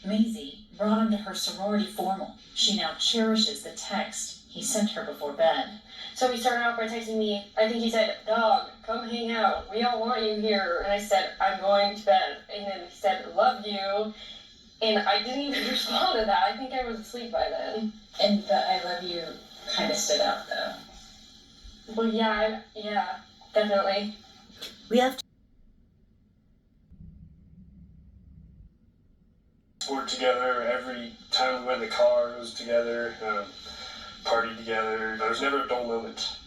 Maisie brought him to her sorority formal. She now cherishes the text he sent her before bed. So he started off by texting me. I think he said, "Dog, come hang out. We all want you here." And I said, "I'm going to bed." And then he said, "Love you." And I didn't even respond to that. I think I was asleep by then. And the "I love you" kind of stood out, though. Well, yeah, definitely. We have to work together. Every time we went in the car, it was together. Partied together. There was never a dull moment.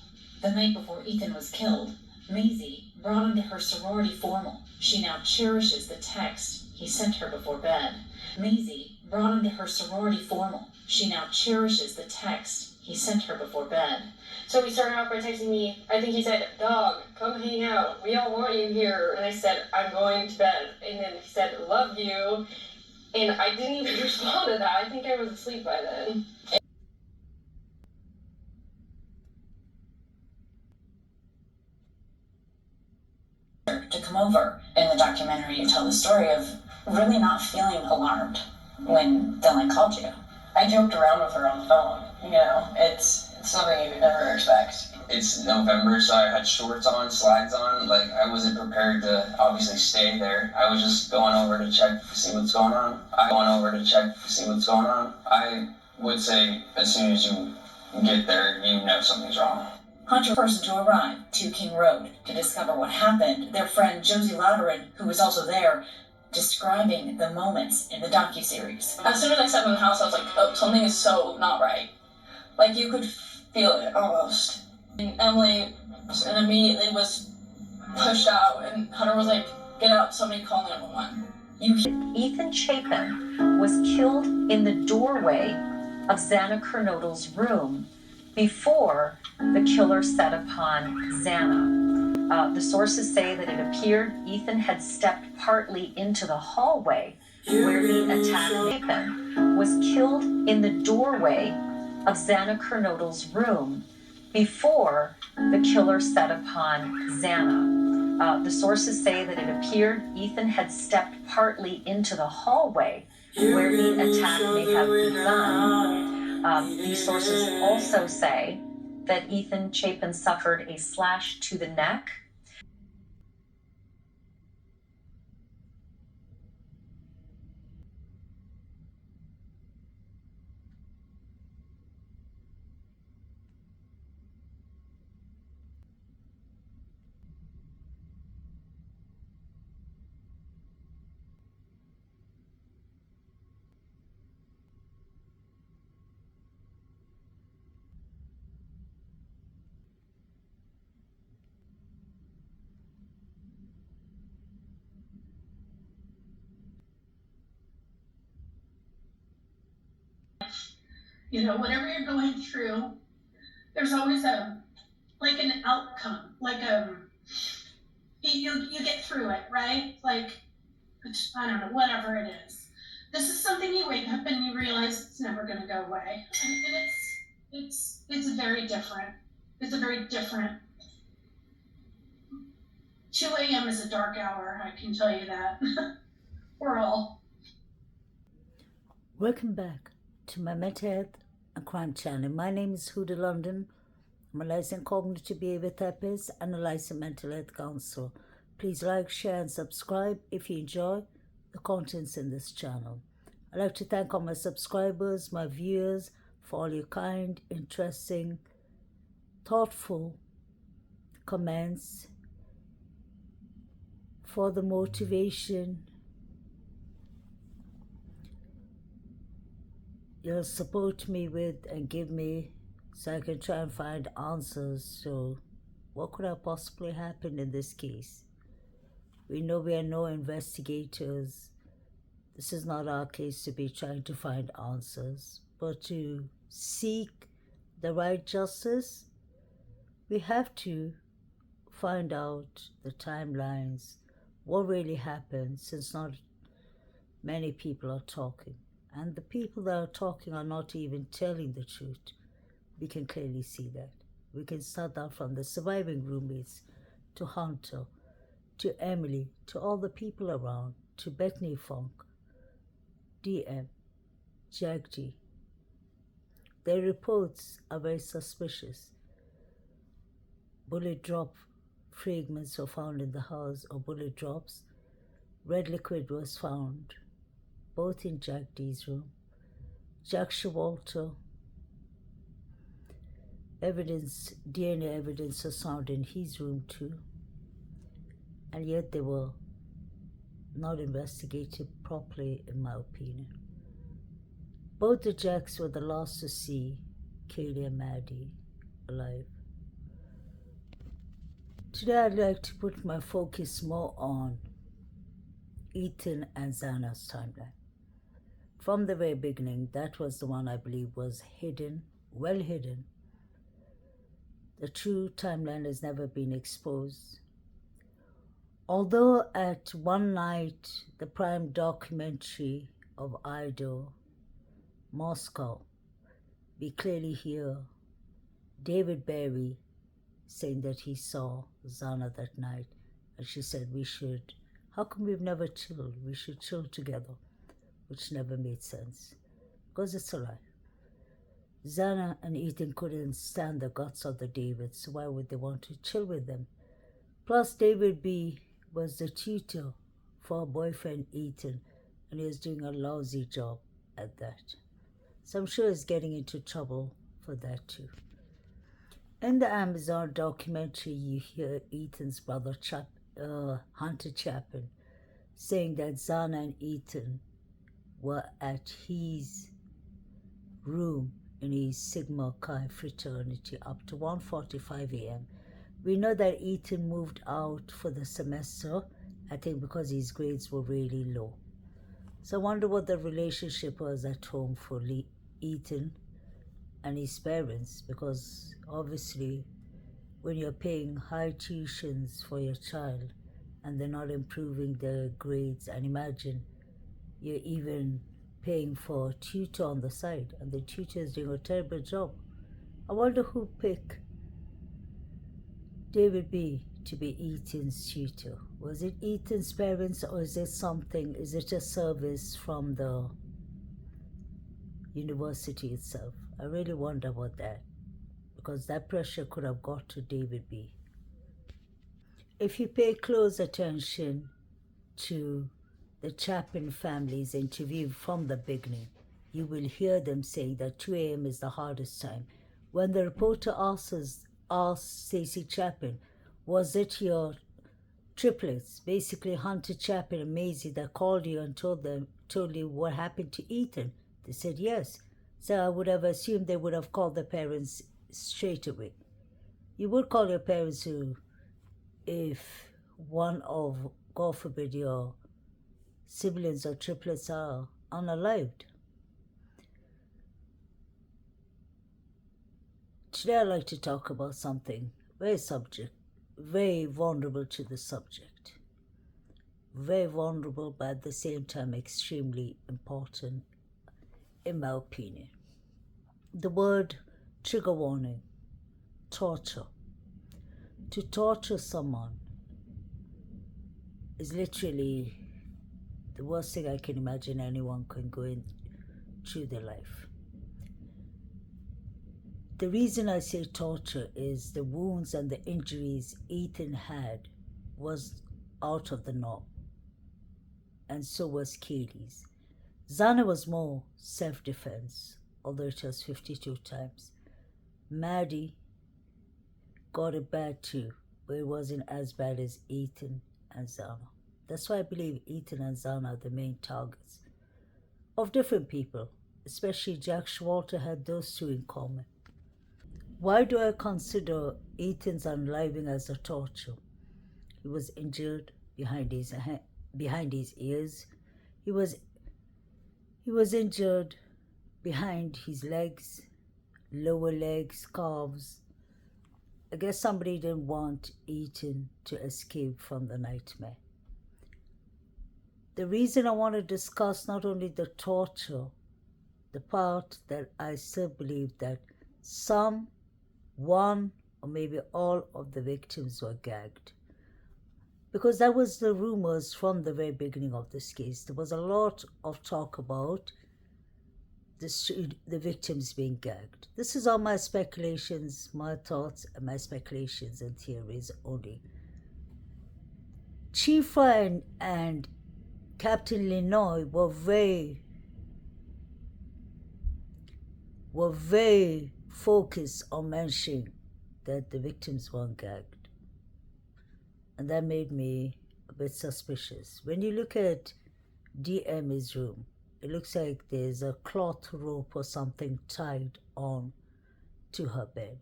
The night before Ethan was killed, Maisie brought him to her sorority formal. She now cherishes the text he sent her before bed. Maisie brought him to her sorority formal. She now cherishes the text he sent her before bed. So he started off by texting me. I think he said, "Dog, come hang out. We all want you here." And I said, "I'm going to bed." And then he said, "Love you." And I didn't even respond to that. I think I was asleep by then. To come over. In the documentary, you tell the story of really not feeling alarmed when Dylan called you. I joked around with her on the phone. You know, it's something you would never expect. It's November, so I had shorts on, slides on. Like, I wasn't prepared to obviously stay there. I was just going over to check to see what's going on. I would say as soon as you get there, you know something's wrong. Hunter person to arrive to King Road to discover what happened. Their friend Josie Lauderin, who was also there, describing the moments in the docuseries. As soon as I stepped in the house, I was like, oh, something is so not right. Like, you could feel it almost. And Emily immediately was pushed out, and Hunter was like, "Get up, somebody call 911. Ethan Chapin was killed in the doorway of Xana Kernodle's room before the killer set upon Xana. The sources say that it appeared Ethan had stepped partly into the hallway where he attacked Chapin, was killed in the doorway of Xana Kernodle's room before the killer set upon Xana. The sources say that it appeared Ethan had stepped partly into the hallway where the attack may have begun. These sources also say that Ethan Chapin suffered a slash to the neck. You know, whatever you're going through, there's always an outcome, you get through it, right? Like, I don't know, whatever it is. This is something you wake up and you realize it's never going to go away, and it's very different. It's a very different. 2 a.m. is a dark hour, I can tell you that. We're all. Welcome back to my mental health and crime channel. My name is Huda London. I'm a licensed cognitive behavior therapist and a licensed mental health counselor. Please like, share, and subscribe if you enjoy the contents in this channel. I'd like to thank all my subscribers, my viewers, for all your kind, interesting, thoughtful comments, for the motivation you'll support me with and give me so I can try and find answers. So what could have possibly happened in this case? We know we are no investigators. This is not our case to be trying to find answers, but to seek the right justice, we have to find out the timelines, what really happened, since not many people are talking. And the people that are talking are not even telling the truth. We can clearly see that. We can start down from the surviving roommates, to Hunter, to Emily, to all the people around, to Bethany Funk, DM, Jack G. Their reports are very suspicious. Bullet drop fragments were found in the house, or bullet drops. Red liquid was found both in Jack D's room. Jack Showalter evidence, DNA evidence was found in his room too, and yet they were not investigated properly, in my opinion. Both the Jacks were the last to see Kaylee and Maddie alive. Today I'd like to put my focus more on Ethan and Xana's timeline. From the very beginning, that was the one I believe was hidden, well hidden. The true timeline has never been exposed. Although at one night, the prime documentary of Idaho, Moscow, we clearly hear David Berry saying that he saw Xana that night, and she said how come we've never chilled? We should chill together, which never made sense, because it's a lie. Xana and Ethan couldn't stand the guts of the Davids, so why would they want to chill with them? Plus, David B was the tutor for her boyfriend Ethan, and he was doing a lousy job at that. So I'm sure he's getting into trouble for that too. In the Amazon documentary, you hear Ethan's brother Hunter Chapin saying that Xana and Ethan were at his room in his Sigma Chi fraternity up to 1:45 a.m. We know that Ethan moved out for the semester, I think because his grades were really low. So I wonder what the relationship was at home for Ethan and his parents, because obviously when you're paying high tuitions for your child and they're not improving their grades, and imagine you're even paying for a tutor on the side and the tutor is doing a terrible job. I wonder who picked David B to be Ethan's tutor. Was it Ethan's parents, or is it a service from the university itself? I really wonder about that, because that pressure could have got to David B. If you pay close attention to the Chapin family's interview from the beginning, you will hear them saying that 2 a.m. is the hardest time. When the reporter asked Stacey Chapin, was it your triplets, basically Hunter Chapin and Maisie, that called you and told you what happened to Ethan? They said yes. So I would have assumed they would have called their parents straight away. You would call your parents if one of, God forbid, your siblings or triplets are unalived. Today I'd like to talk about something very vulnerable to the subject. Very vulnerable, but at the same time extremely important, in my opinion. The word trigger warning, torture. To torture someone is literally the worst thing I can imagine anyone can go through their life. The reason I say torture is the wounds and the injuries Ethan had was out of the norm, and so was Kaylee's. Xana was more self-defense, although it was 52 times. Maddie got it bad too, but it wasn't as bad as Ethan and Xana. That's why I believe Ethan and Xana are the main targets of different people, especially Jack Showalter had those two in common. Why do I consider Ethan's unaliving as a torture? He was injured behind his ears. He was injured behind his legs, lower legs, calves. I guess somebody didn't want Ethan to escape from the nightmare. The reason I want to discuss not only the torture, the part that I still believe that one, or maybe all of the victims were gagged. because that was the rumors from the very beginning of this case. There was a lot of talk about the victims being gagged. This is all my speculations, my thoughts, and my speculations and theories only. Chief Ryan and Captain Lenoy were very focused on mentioning that the victims weren't gagged. And that made me a bit suspicious. When you look at DM's room, it looks like there's a cloth rope or something tied on to her bed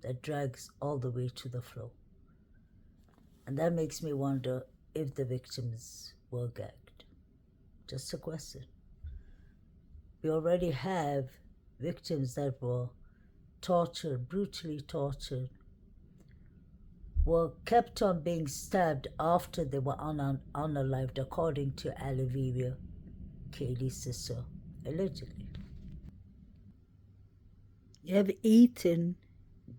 that drags all the way to the floor. And that makes me wonder if the victims were gagged. Just a question. We already have victims that were tortured, brutally tortured, were kept on being stabbed after they were unalived, according to Olivia, Kaylee's sister, allegedly. You have Ethan,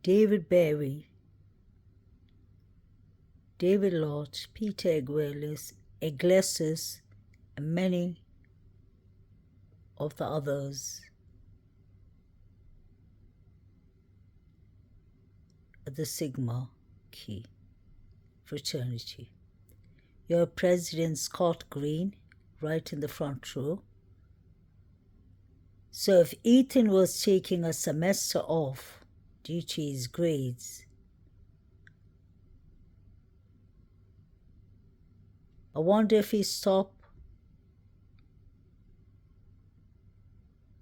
David Berry, David Lodge, Peter Iglesias, and many of the others at the Sigma Chi fraternity. You have President Scott Green right in the front row. So if Ethan was taking a semester off due to his grades, I wonder if he stopped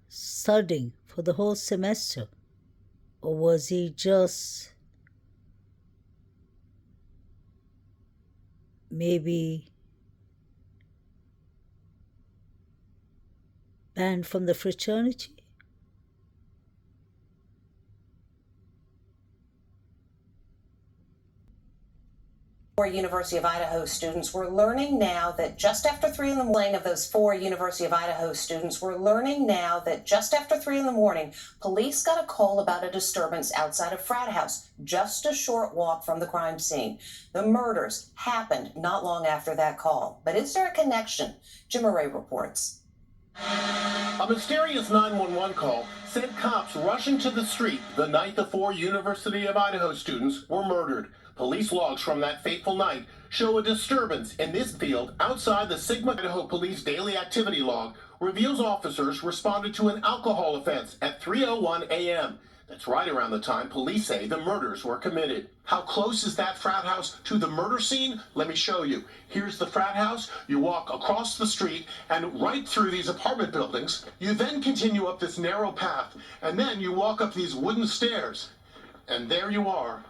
studying for the whole semester, or was he just maybe banned from the fraternity? University of Idaho students, we're learning now that just after 3 in the morning of those 4 University of Idaho students, we're learning now that just after 3 in the morning, police got a call about a disturbance outside a frat house, just a short walk from the crime scene. The murders happened not long after that call. But is there a connection? Jim Murray reports. A mysterious 911 call sent cops rushing to the street the night the 4 University of Idaho students were murdered. Police logs from that fateful night show a disturbance in this field outside the Sigma. Idaho Police daily activity log reveals officers responded to an alcohol offense at 3:01 a.m. That's right around the time police say the murders were committed. How close is that frat house to the murder scene? Let me show you. Here's the frat house. You walk across the street and right through these apartment buildings. You then continue up this narrow path, and then you walk up these wooden stairs. And there you are,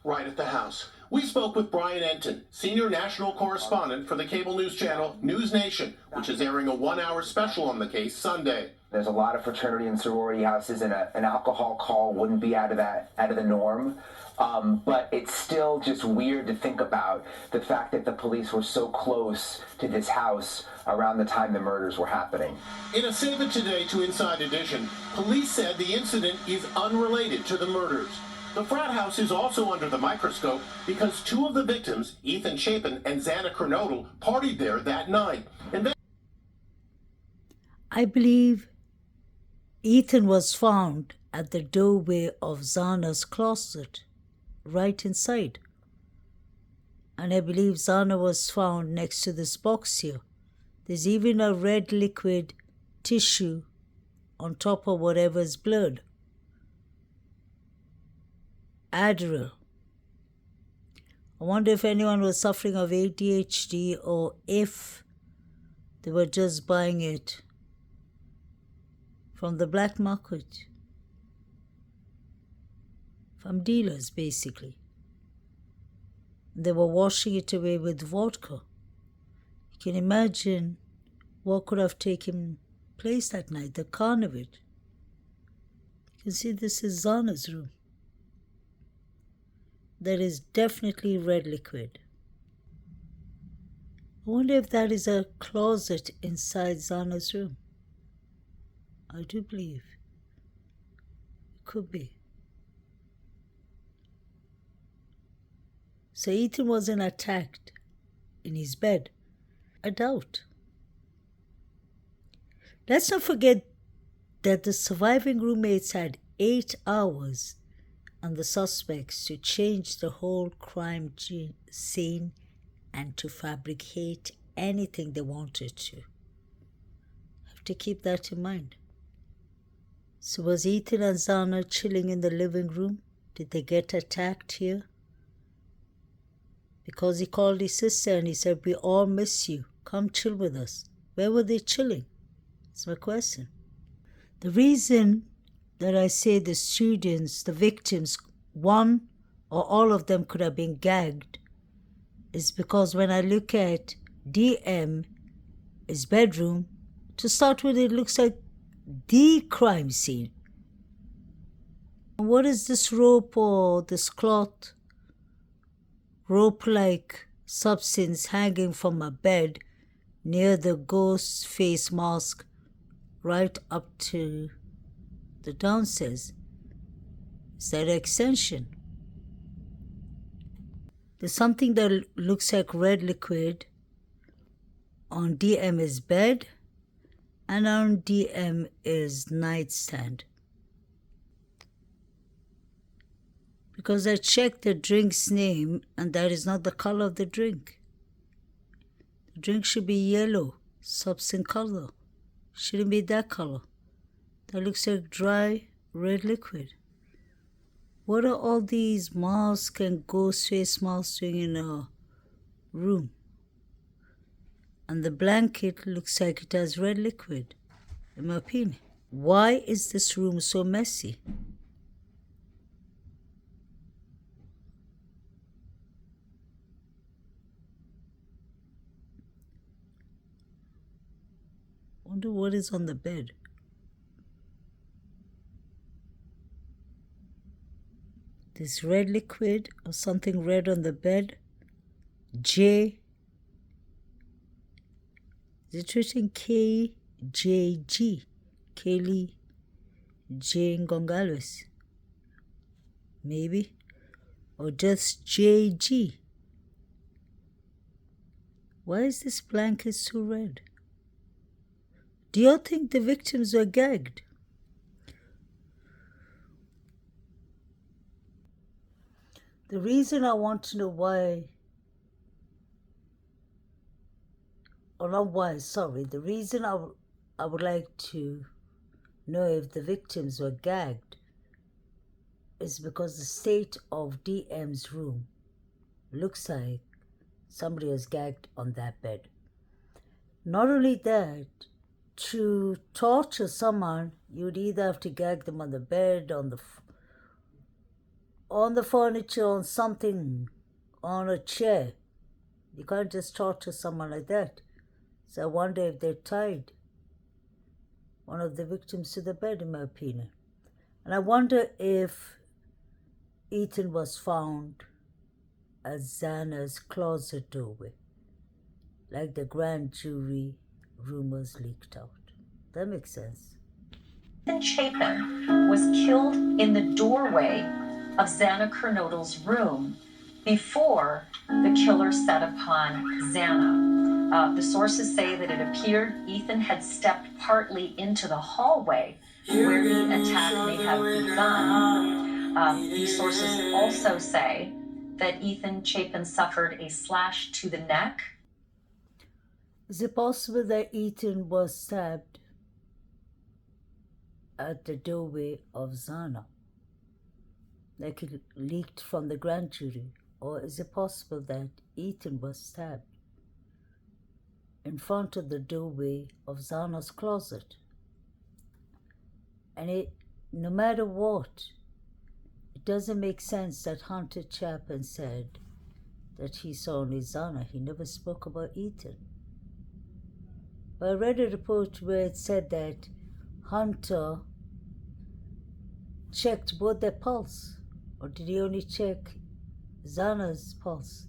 right at the house. We spoke with Brian Enton, senior national correspondent for the cable news channel News Nation, which is airing a 1-hour special on the case Sunday. There's a lot of fraternity and sorority houses, and an alcohol call wouldn't be out of the norm. But it's still just weird to think about the fact that the police were so close to this house around the time the murders were happening. In a Save It Today to Inside edition, police said the incident is unrelated to the murders. The frat house is also under the microscope because 2 of the victims, Ethan Chapin and Xana Kernodle, partied there that night. And then I believe Ethan was found at the doorway of Xana's closet, right inside. And I believe Xana was found next to this box here. There's even a red liquid tissue on top of whatever's blood. Adderall. I wonder if anyone was suffering of ADHD or if they were just buying it from the black market, from dealers basically. They were washing it away with vodka. You can imagine what could have taken place that night, the con of it. You can see this is Xana's room. There is definitely red liquid. I wonder if that is a closet inside Xana's room. I do believe it could be. So Ethan wasn't attacked in his bed. I doubt. Let's not forget that the surviving roommates had 8 hours on the suspects to change the whole crime scene and to fabricate anything they wanted to. Have to keep that in mind. So was Ethan and Zana chilling in the living room? Did they get attacked here? Because he called his sister and he said, "We all miss you. Come chill with us." Where were they chilling? That's my question. The reason that I say the students, the victims, one or all of them could have been gagged is because when I look at DM, his bedroom, to start with, it looks like the crime scene. What is this rope or this cloth, rope-like substance hanging from a bed near the ghost face mask right up to the downstairs? Is that an extension? There's something that looks like red liquid on DM's bed and on DM's nightstand. Because I checked the drink's name and that is not the color of the drink. The drink should be yellow, substance color. Shouldn't be that color. That looks like dry red liquid. What are all these masks and ghost face masks doing in a room? And the blanket looks like it has red liquid, in my opinion. Why is this room so messy? Wonder what is on the bed. This red liquid or something red on the bed. J. Is it written KJG? Kaylee Jane Gonzalez. Maybe. Or just JG. Why is this blanket so red? Do you think the victims were gagged? The reason I want to know why, or not why, sorry, the reason I would like to know if the victims were gagged is because the state of DM's room looks like somebody was gagged on that bed. Not only that, to torture someone, you'd either have to gag them on the bed, on the furniture, on something, on a chair. You can't just torture someone like that. So I wonder if they tied one of the victims to the bed, in my opinion. And I wonder if Ethan was found at Xana's closet doorway, like the grand jury rumors leaked out. That makes sense. Ethan Chapin was killed in the doorway of Xana Kernodle's room before the killer set upon Xana. The sources say that it appeared Ethan had stepped partly into the hallway where the attack may have begun. These sources also say that Ethan Chapin suffered a slash to the neck. Is it possible that Ethan was stabbed at the doorway of Xana, like it leaked from the grand jury? Or is it possible that Ethan was stabbed in front of the doorway of Xana's closet? And no matter what, it doesn't make sense that Hunter Chapin said that he saw only Xana. He never spoke about Ethan. But I read a report where it said that Hunter checked both their pulse. Or did he only check Xana's pulse?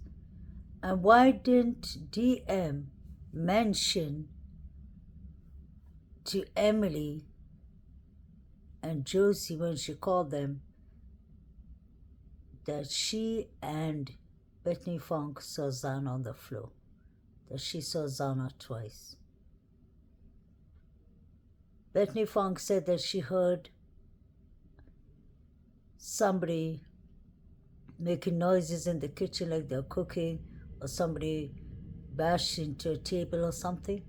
And why didn't DM mention to Emily and Josie when she called them that she and Bethany Funk saw Zana on the floor, that she saw Zana twice. Bethany Funk said that she heard somebody making noises in the kitchen like they're cooking, or somebody bashed into a table or something.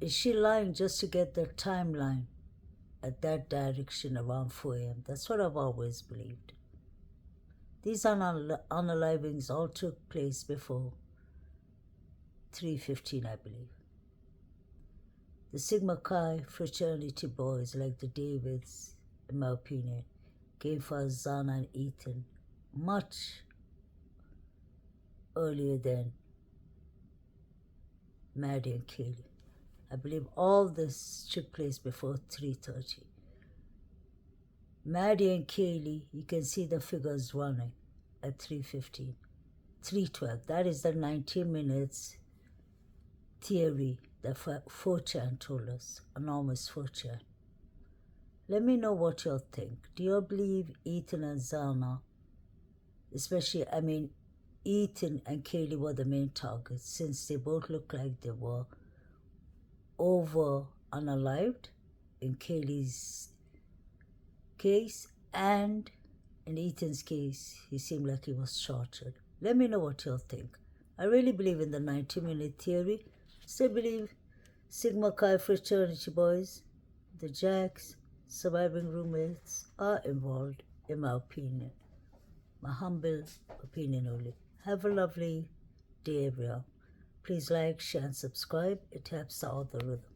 Is she lying just to get the timeline at that direction around 4 a.m.? That's what I've always believed. These unalivings all took place before 3:15, I believe. The Sigma Chi fraternity boys, like the Davids, in my opinion, came for Zana and Ethan much earlier than Maddie and Kaylee. I believe all this took place before 3:30. Maddie and Kaylee, you can see the figures running at 3:15. 3:12, that is the 90 minutes theory that 4chan told us, anonymous 4chan. Let me know what y'all think. Do you believe Ethan and Zana, especially, Ethan and Kaylee were the main targets, since they both look like they were over unalived in Kaylee's case, and in Ethan's case, he seemed like he was tortured. Let me know what y'all think. I really believe in the 90-minute theory. Still believe Sigma Chi fraternity boys, the Jacks, surviving roommates are involved, in my opinion. My humble opinion only. Have a lovely day, everyone. Please like, share, and subscribe. It helps the algorithm.